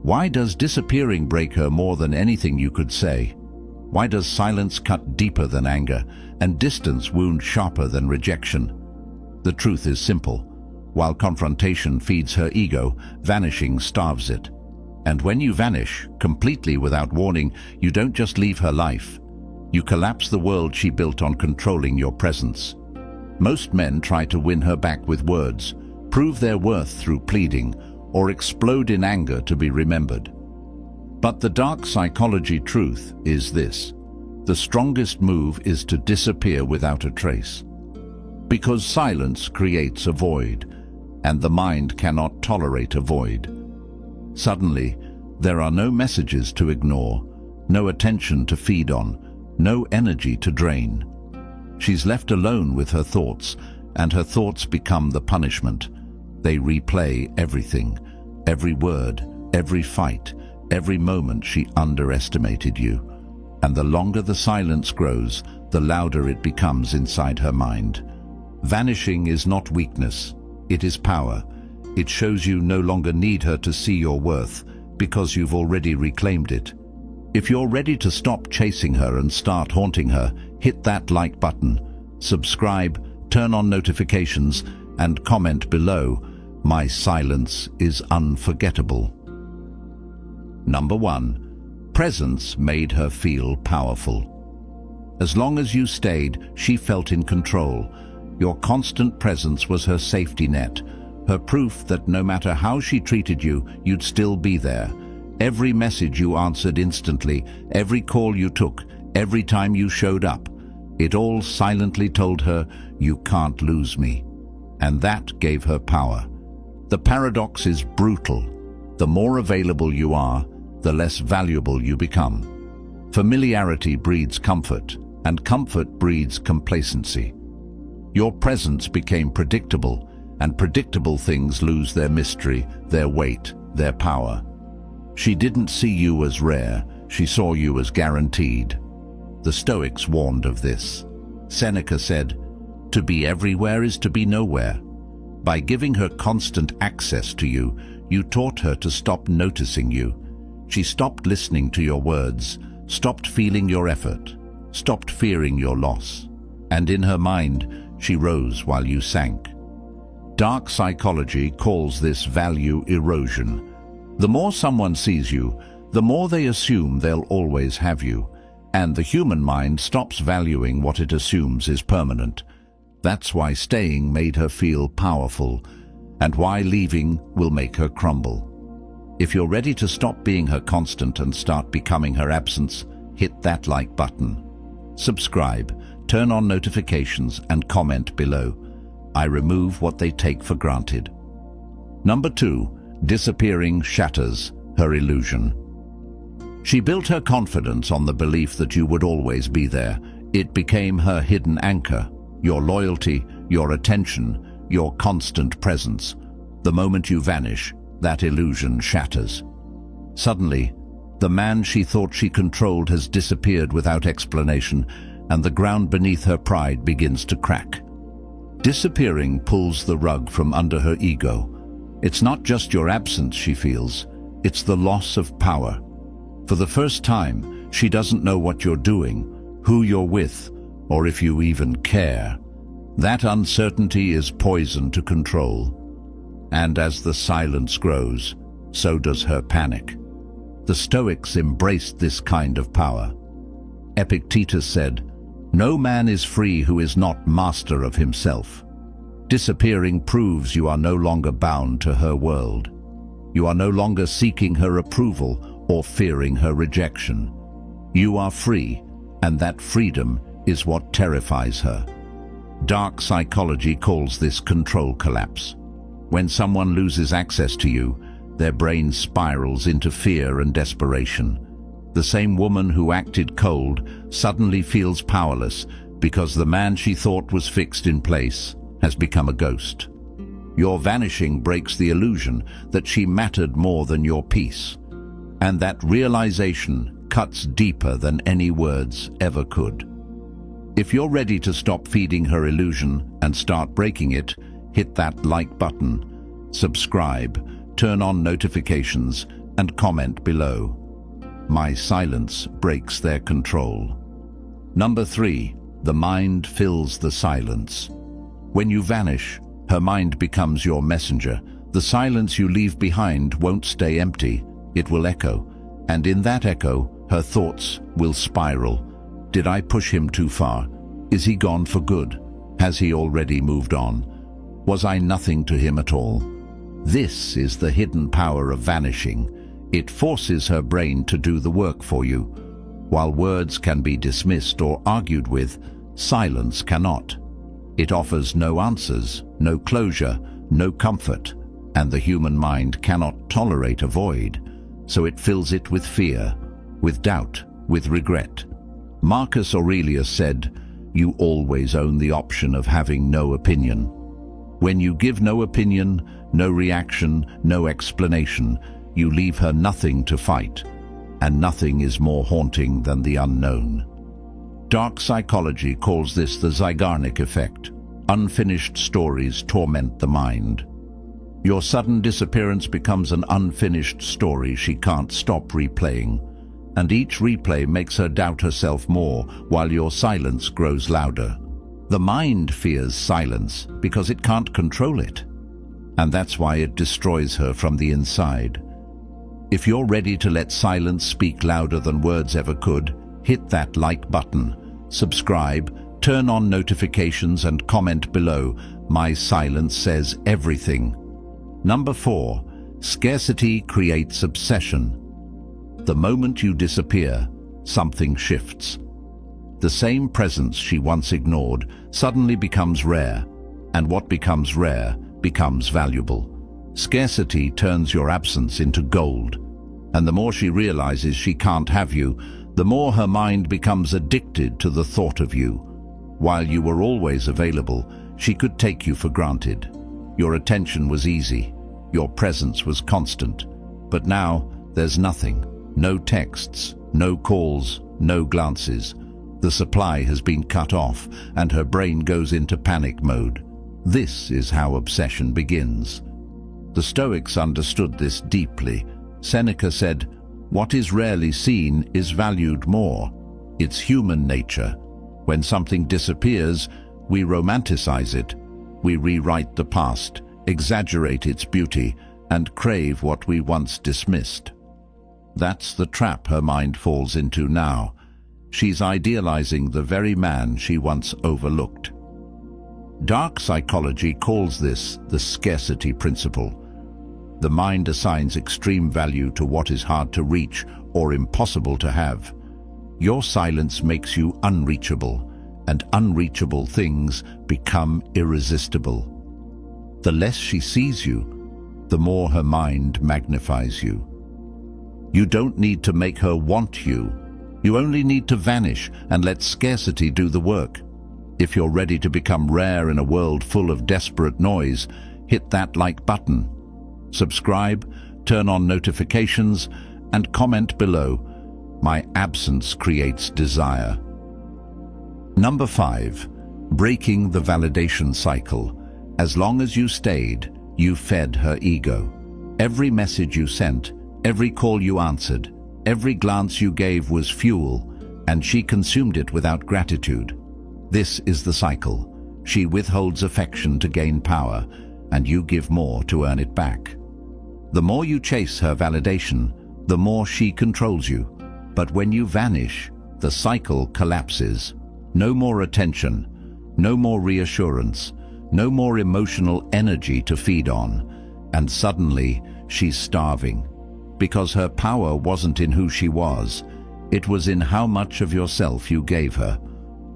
Why does disappearing break her more than anything you could say? Why does silence cut deeper than anger and distance wound sharper than rejection? The truth is simple. While confrontation feeds her ego, vanishing starves it. And when you vanish, completely without warning, you don't just leave her life. You collapse the world she built on controlling your presence. Most men try to win her back with words, prove their worth through pleading, or explode in anger to be remembered. But the dark psychology truth is this: the strongest move is to disappear without a trace. Because silence creates a void, and the mind cannot tolerate a void. Suddenly, there are no messages to ignore, no attention to feed on, no energy to drain. She's left alone with her thoughts, and her thoughts become the punishment. They replay everything, every word, every fight, every moment she underestimated you. And the longer the silence grows, the louder it becomes inside her mind. Vanishing is not weakness, it is power. It shows you no longer need her to see your worth, because you've already reclaimed it. If you're ready to stop chasing her and start haunting her, hit that like button, subscribe, turn on notifications, and comment below. My silence is unforgettable. Number 1. Presence made her feel powerful. As long as you stayed, she felt in control. Your constant presence was her safety net, her proof that no matter how she treated you, you'd still be there. Every message you answered instantly, every call you took, every time you showed up, it all silently told her, you can't lose me. And that gave her power. The paradox is brutal. The more available you are, the less valuable you become. Familiarity breeds comfort, and comfort breeds complacency. Your presence became predictable, and predictable things lose their mystery, their weight, their power. She didn't see you as rare, she saw you as guaranteed. The Stoics warned of this. Seneca said, "To be everywhere is to be nowhere." By giving her constant access to you, you taught her to stop noticing you. She stopped listening to your words, stopped feeling your effort, stopped fearing your loss. And in her mind, she rose while you sank. Dark psychology calls this value erosion. The more someone sees you, the more they assume they'll always have you, and the human mind stops valuing what it assumes is permanent. That's why staying made her feel powerful, and why leaving will make her crumble. If you're ready to stop being her constant and start becoming her absence, hit that like button. Subscribe, turn on notifications, and comment below. I remove what they take for granted. Number 2. Disappearing shatters her illusion. She built her confidence on the belief that you would always be there. It became her hidden anchor, your loyalty, your attention, your constant presence. The moment you vanish, that illusion shatters. Suddenly, the man she thought she controlled has disappeared without explanation, and the ground beneath her pride begins to crack. Disappearing pulls the rug from under her ego. It's not just your absence she feels, it's the loss of power. For the first time, she doesn't know what you're doing, who you're with, or if you even care. That uncertainty is poison to control. And as the silence grows, so does her panic. The Stoics embraced this kind of power. Epictetus said, "No man is free who is not master of himself." Disappearing proves you are no longer bound to her world. You are no longer seeking her approval or fearing her rejection. You are free, and that freedom is what terrifies her. Dark psychology calls this control collapse. When someone loses access to you, their brain spirals into fear and desperation. The same woman who acted cold suddenly feels powerless because the man she thought was fixed in place has become a ghost. Your vanishing breaks the illusion that she mattered more than your peace, and that realization cuts deeper than any words ever could. If you're ready to stop feeding her illusion and start breaking it, hit that like button, subscribe, turn on notifications, and comment below. My silence breaks their control. Number 3. The mind fills the silence. When you vanish, her mind becomes your messenger. The silence you leave behind won't stay empty, it will echo. And in that echo, her thoughts will spiral. Did I push him too far? Is he gone for good? Has he already moved on? Was I nothing to him at all? This is the hidden power of vanishing. It forces her brain to do the work for you. While words can be dismissed or argued with, silence cannot. It offers no answers, no closure, no comfort, and the human mind cannot tolerate a void, so it fills it with fear, with doubt, with regret. Marcus Aurelius said, "You always own the option of having no opinion." When you give no opinion, no reaction, no explanation, you leave her nothing to fight, and nothing is more haunting than the unknown. Dark psychology calls this the Zeigarnik effect. Unfinished stories torment the mind. Your sudden disappearance becomes an unfinished story she can't stop replaying, and each replay makes her doubt herself more while your silence grows louder. The mind fears silence because it can't control it, and that's why it destroys her from the inside. If you're ready to let silence speak louder than words ever could, hit that like button, subscribe, turn on notifications and comment below. My silence says everything. Number 4. Scarcity creates obsession. The moment you disappear, something shifts. The same presence she once ignored suddenly becomes rare, and what becomes rare becomes valuable. Scarcity turns your absence into gold, and the more she realizes she can't have you, the more her mind becomes addicted to the thought of you. While you were always available, she could take you for granted. Your attention was easy, your presence was constant, but now there's nothing. No texts, no calls, no glances. The supply has been cut off, and her brain goes into panic mode. This is how obsession begins. The Stoics understood this deeply. Seneca said, "What is rarely seen is valued more." It's human nature. When something disappears, we romanticize it. We rewrite the past, exaggerate its beauty, and crave what we once dismissed. That's the trap her mind falls into now. She's idealizing the very man she once overlooked. Dark psychology calls this the scarcity principle. The mind assigns extreme value to what is hard to reach or impossible to have. Your silence makes you unreachable, and unreachable things become irresistible. The less she sees you, the more her mind magnifies you. You don't need to make her want you. You only need to vanish and let scarcity do the work. If you're ready to become rare in a world full of desperate noise, hit that like button. Subscribe, turn on notifications, and comment below. My absence creates desire. Number 5. Breaking the validation cycle. As long as you stayed, you fed her ego. Every message you sent, every call you answered, every glance you gave was fuel, and she consumed it without gratitude. This is the cycle. She withholds affection to gain power, and you give more to earn it back. The more you chase her validation, the more she controls you. But when you vanish, the cycle collapses. No more attention, no more reassurance, no more emotional energy to feed on. And suddenly, she's starving. Because her power wasn't in who she was, it was in how much of yourself you gave her.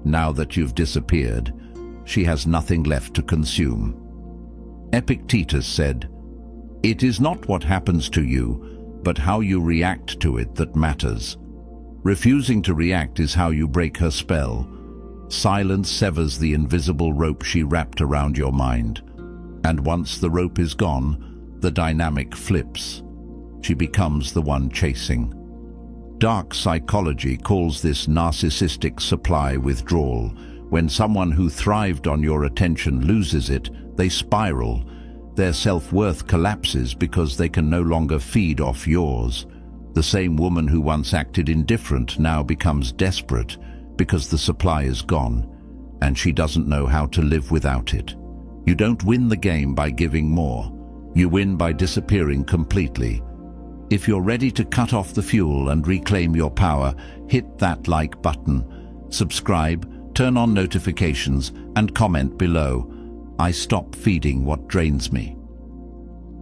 Now that you've disappeared, she has nothing left to consume. Epictetus said, "It is not what happens to you, but how you react to it that matters." Refusing to react is how you break her spell. Silence severs the invisible rope she wrapped around your mind. And once the rope is gone, the dynamic flips. She becomes the one chasing. Dark psychology calls this narcissistic supply withdrawal. When someone who thrived on your attention loses it, they spiral, Their self-worth collapses because they can no longer feed off yours. The same woman who once acted indifferent now becomes desperate because the supply is gone, and she doesn't know how to live without it. You don't win the game by giving more. You win by disappearing completely. If you're ready to cut off the fuel and reclaim your power, hit that like button, subscribe, turn on notifications, and comment below. I stop feeding what drains me.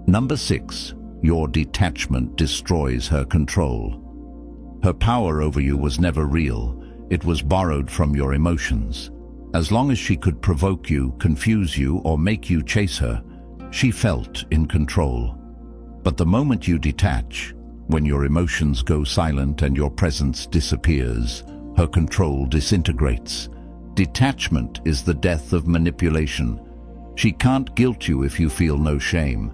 Number 6. Your detachment destroys her control. Her power over you was never real. It was borrowed from your emotions. As long as she could provoke you, confuse you, or make you chase her, she felt in control. But the moment you detach, when your emotions go silent and your presence disappears, her control disintegrates. Detachment is the death of manipulation. She can't guilt you if you feel no shame.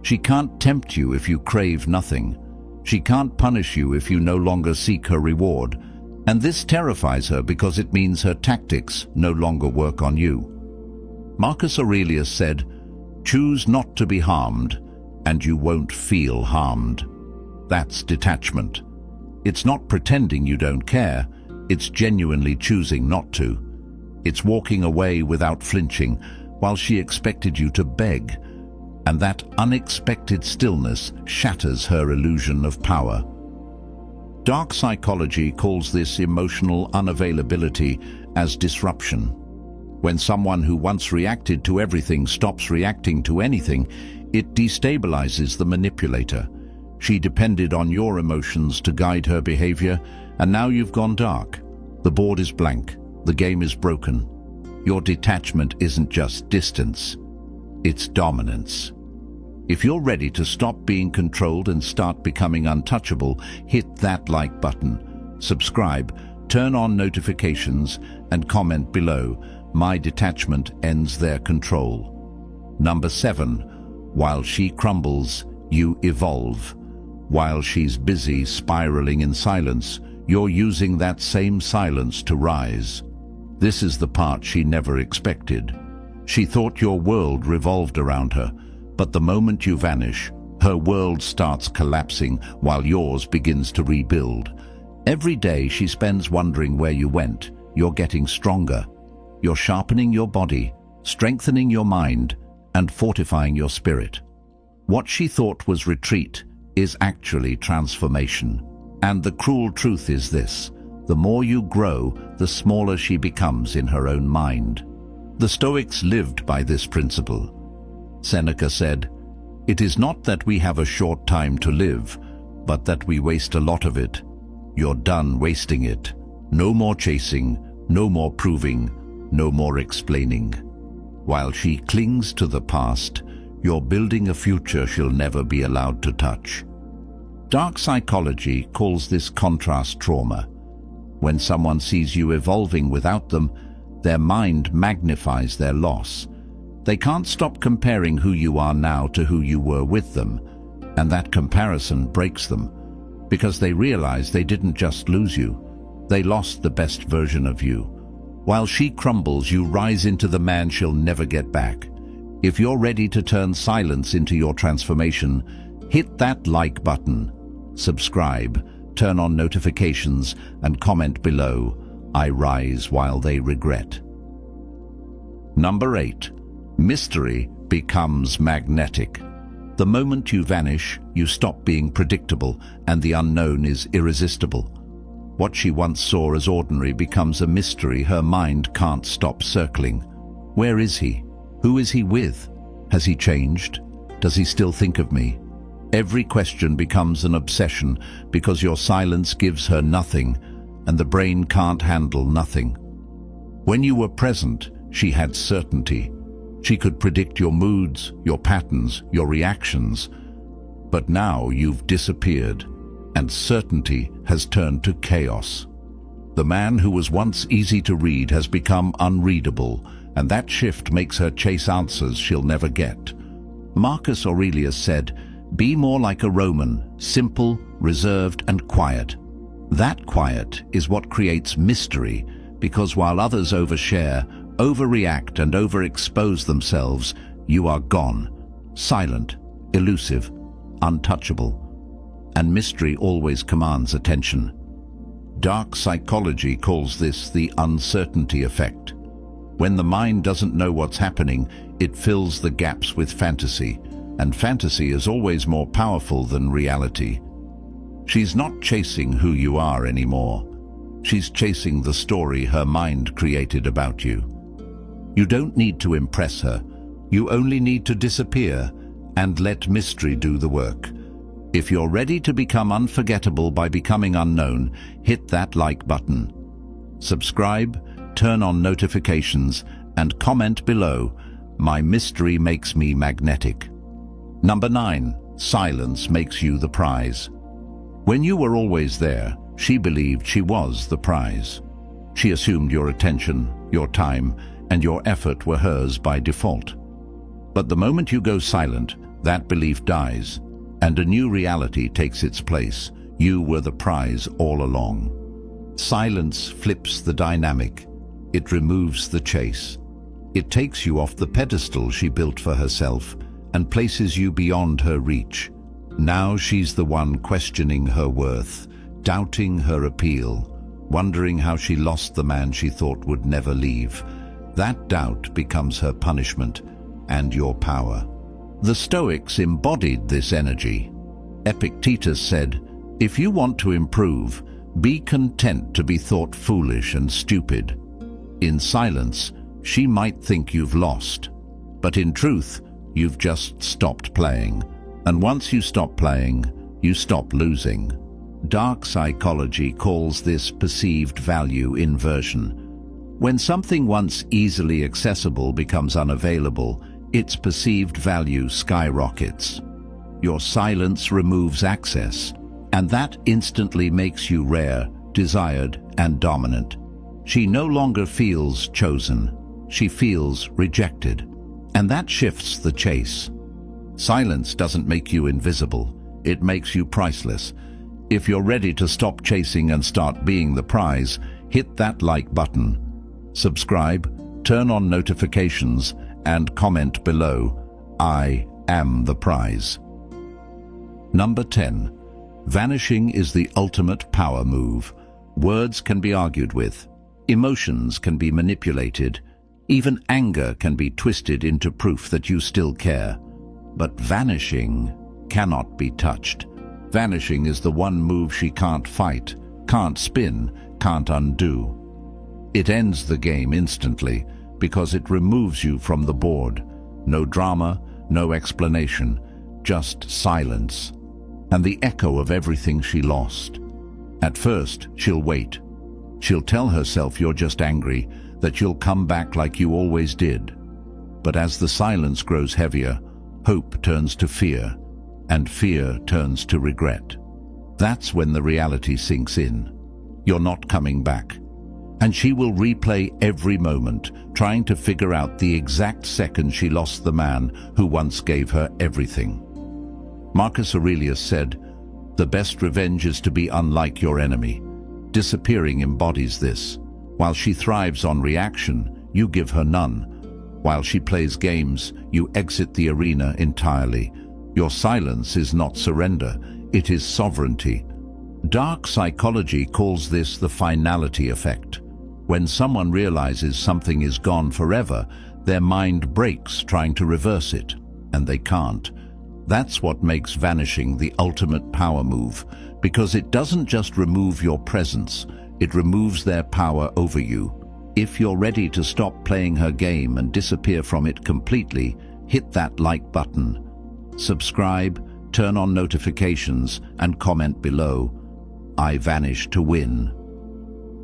She can't tempt you if you crave nothing. She can't punish you if you no longer seek her reward. And this terrifies her because it means her tactics no longer work on you. Marcus Aurelius said, "Choose not to be harmed, and you won't feel harmed." That's detachment. It's not pretending you don't care, it's genuinely choosing not to. It's walking away without flinching, while she expected you to beg. And that unexpected stillness shatters her illusion of power. Dark psychology calls this emotional unavailability as disruption. When someone who once reacted to everything stops reacting to anything, it destabilizes the manipulator. She depended on your emotions to guide her behavior, and now you've gone dark. The board is blank. The game is broken. Your detachment isn't just distance. It's dominance. If you're ready to stop being controlled and start becoming untouchable, hit that like button, subscribe, turn on notifications, and comment below. My detachment ends their control. Number 7. While she crumbles, you evolve. While she's busy spiraling in silence, you're using that same silence to rise. This is the part she never expected. She thought your world revolved around her, but the moment you vanish, her world starts collapsing while yours begins to rebuild. Every day she spends wondering where you went. You're getting stronger. You're sharpening your body, strengthening your mind, and fortifying your spirit. What she thought was retreat is actually transformation. And the cruel truth is this: the more you grow, the smaller she becomes in her own mind. The Stoics lived by this principle. Seneca said, "It is not that we have a short time to live, but that we waste a lot of it. You're done wasting it. No more chasing, no more proving, no more explaining." While she clings to the past, you're building a future she'll never be allowed to touch. Dark psychology calls this contrast trauma. When someone sees you evolving without them, their mind magnifies their loss. They can't stop comparing who you are now to who you were with them, and that comparison breaks them, because they realize they didn't just lose you, they lost the best version of you. While she crumbles, you rise into the man she'll never get back. If you're ready to turn silence into your transformation, hit that like button, subscribe, turn on notifications, and comment below. I rise while they regret. Number 8. Mystery becomes magnetic. The moment you vanish, you stop being predictable, and the unknown is irresistible. What she once saw as ordinary becomes a mystery her mind can't stop circling. Where is he? Who is he with? Has he changed? Does he still think of me? Every question becomes an obsession because your silence gives her nothing, and the brain can't handle nothing. When you were present, she had certainty. She could predict your moods, your patterns, your reactions. But now you've disappeared, and certainty has turned to chaos. The man who was once easy to read has become unreadable, and that shift makes her chase answers she'll never get. Marcus Aurelius said, "Be more like a Roman, simple, reserved, and quiet." That quiet is what creates mystery, because while others overshare, overreact, and overexpose themselves, you are gone. silent, elusive, untouchable. And mystery always commands attention. Dark psychology calls this the uncertainty effect. When the mind doesn't know what's happening, it fills the gaps with fantasy, and fantasy is always more powerful than reality. She's not chasing who you are anymore. She's chasing the story her mind created about you. You don't need to impress her. You only need to disappear and let mystery do the work. If you're ready to become unforgettable by becoming unknown, hit that like button. Subscribe, turn on notifications, and comment below, "My mystery makes me magnetic." Number 9. Silence makes you the prize. When you were always there, she believed she was the prize. She assumed your attention, your time, and your effort were hers by default. But the moment you go silent, that belief dies, and a new reality takes its place. You were the prize all along. Silence flips the dynamic. It removes the chase. It takes you off the pedestal she built for herself and places you beyond her reach. Now she's the one questioning her worth, doubting her appeal, wondering how she lost the man she thought would never leave. That doubt becomes her punishment and your power. The Stoics embodied this energy. Epictetus said, "If you want to improve, be content to be thought foolish and stupid." In silence, she might think you've lost, but in truth, you've just stopped playing. And once you stop playing, you stop losing. Dark psychology calls this perceived value inversion. When something once easily accessible becomes unavailable, its perceived value skyrockets. Your silence removes access, and that instantly makes you rare, desired, and dominant. She no longer feels chosen. She feels rejected. And that shifts the chase. Silence doesn't make you invisible. It makes you priceless. If you're ready to stop chasing and start being the prize, hit that like button. Subscribe, turn on notifications, and comment below, "I am the prize." Number 10. Vanishing is the ultimate power move. Words can be argued with. Emotions can be manipulated. Even anger can be twisted into proof that you still care. But vanishing cannot be touched. Vanishing is the one move she can't fight, can't spin, can't undo. It ends the game instantly because it removes you from the board. No drama, no explanation, just silence, and the echo of everything she lost. At first, she'll wait. She'll tell herself you're just angry, that you'll come back like you always did. But as the silence grows heavier, hope turns to fear, and fear turns to regret. That's when the reality sinks in. You're not coming back. And she will replay every moment, trying to figure out the exact second she lost the man who once gave her everything. Marcus Aurelius said, "The best revenge is to be unlike your enemy." Disappearing embodies this. While she thrives on reaction, you give her none. While she plays games, you exit the arena entirely. Your silence is not surrender, it is sovereignty. Dark psychology calls this the finality effect. When someone realizes something is gone forever, their mind breaks trying to reverse it, and they can't. That's what makes vanishing the ultimate power move, because it doesn't just remove your presence, it removes their power over you. If you're ready to stop playing her game and disappear from it completely, hit that like button. Subscribe, turn on notifications, and comment below, "I vanish to win."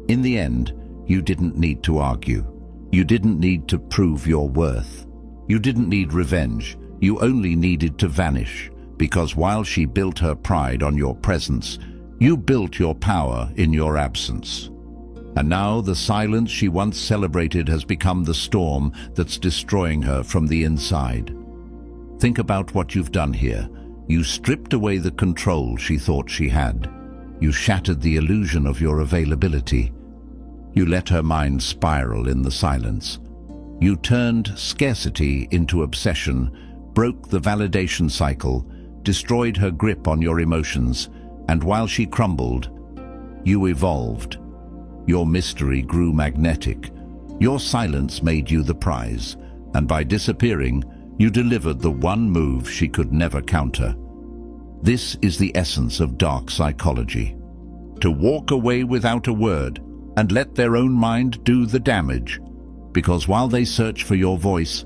In the end, you didn't need to argue. You didn't need to prove your worth. You didn't need revenge. You only needed to vanish, because while she built her pride on your presence, you built your power in your absence. And now the silence she once celebrated has become the storm that's destroying her from the inside. Think about what you've done here. You stripped away the control she thought she had. You shattered the illusion of your availability. You let her mind spiral in the silence. You turned scarcity into obsession, broke the validation cycle, destroyed her grip on your emotions, and while she crumbled, you evolved. Your mystery grew magnetic. Your silence made you the prize, and by disappearing, you delivered the one move she could never counter. This is the essence of dark psychology. To walk away without a word and let their own mind do the damage, because while they search for your voice,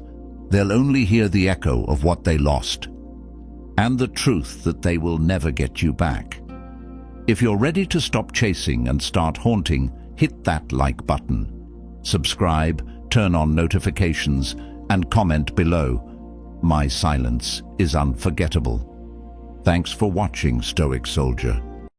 they'll only hear the echo of what they lost, and the truth that they will never get you back. If you're ready to stop chasing and start haunting, hit that like button. Subscribe, turn on notifications, and comment below. My silence is unforgettable. Thanks for watching, Stoic Soldier.